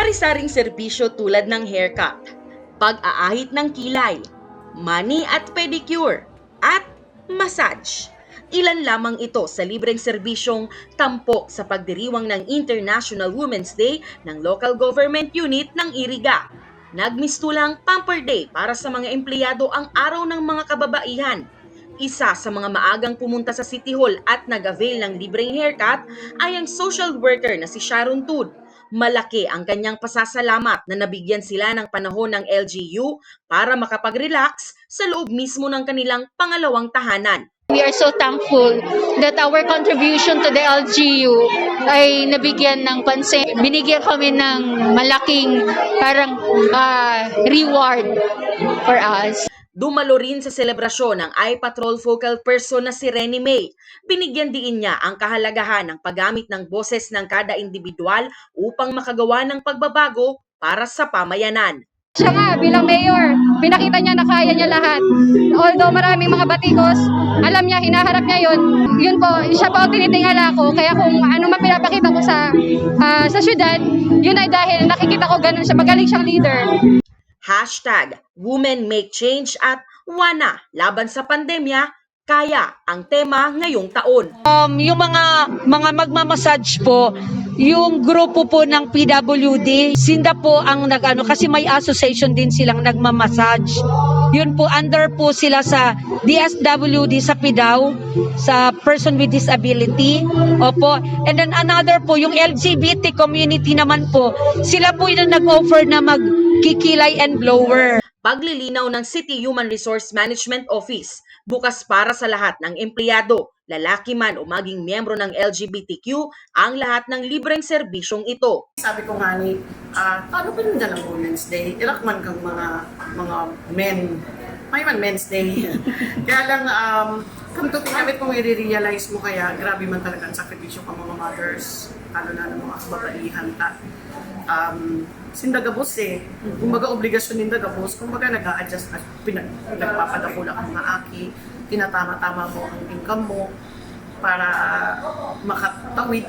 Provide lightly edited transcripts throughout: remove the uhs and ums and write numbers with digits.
sari-saring serbisyo tulad ng haircut, pag-aahit ng kilay, mani at pedicure, at massage. Ilan lamang ito sa libreng serbisyong tampok sa pagdiriwang ng International Women's Day ng Local Government Unit ng Iriga. Nagmistulang Pamper Day para sa mga empleyado ang araw ng mga kababaihan. Isa sa mga maagang pumunta sa City Hall at nag-avail ng libreng haircut ay ang social worker na si Sharon Tud. Malaki ang kanyang pasasalamat na nabigyan sila ng panahon ng LGU para makapag-relax sa loob mismo ng kanilang pangalawang tahanan. We are so thankful that our contribution to the LGU ay nabigyan ng pansin. Binigyan kami ng malaking parang reward for us. Dumalo rin sa selebrasyon ng iPatrol focal person na si Renny May. Binigyan diin niya ang kahalagahan ng paggamit ng boses ng kada individual upang makagawa ng pagbabago para sa pamayanan. Siya nga, bilang mayor, pinakita niya na kaya niya lahat. Although maraming mga batikos, alam niya, hinaharap niya yun. Yun po, siya po ang tinitingala ko. Kaya kung ano man pinapakita ko sa syudad, yun ay dahil nakikita ko ganun siya, magaling siyang leader. #Women Make Change at WANA laban sa pandemya, kaya ang tema ngayong taon. Yung mga magmamassage po, yung grupo po ng PWD, sinda po ang nag-ano, kasi may association din silang nagmamassage. Yun po, under po sila sa DSWD sa PIDAW, sa Person with Disability. Opo. And then another po, yung LGBT community naman po, sila po yung nag-offer na magkikilay and blower. Paglilinaw ng City Human Resource Management Office, bukas para sa lahat ng empleyado, lalaki man o maging miyembro ng LGBTQ, ang lahat ng libreng serbisyong ito. Sabi ko nga ni, paano pa yung dalang Women's Day? Ilakman kang mga men. May man Men's Day. Kaya lang, kung tutingabit kung i-realize mo kaya, grabe man talaga ang sakripisyo ng mga mothers, lalo na ng mga kababaihan ta. Sindagabos eh. Kumbaga obligasyon nindagabos, kumbaga nag-a-adjust at nagpapadakula ang mga aki, tinatama-tama mo ang income mo para makatawid,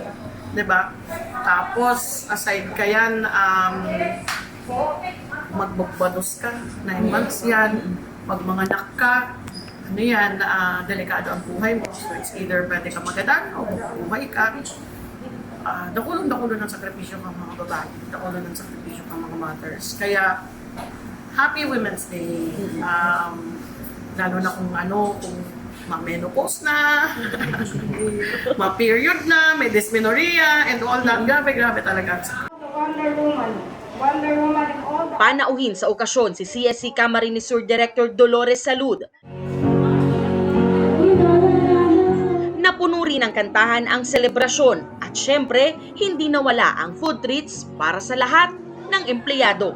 diba? Tapos, aside kayan, magbagbados ka, 9 months yan, magmanganak ka, ano yan, delikado ang buhay mo. So it's either pwede ka magadan o buhay ka. Dakulong ng sakripisyo ng mga babae, dakulong ng sakripisyo ng mga mothers. Kaya, Happy Women's Day. Lalo na kung ma-menopause na, ma-period na, may dysmenorrhea, and all that. Grabe talaga. Panauhin sa okasyon si CSC Camarines Sur Director Dolores Salud. Napuno rin ng kantahan ang selebrasyon at syempre, hindi nawala ang food treats para sa lahat ng empleyado.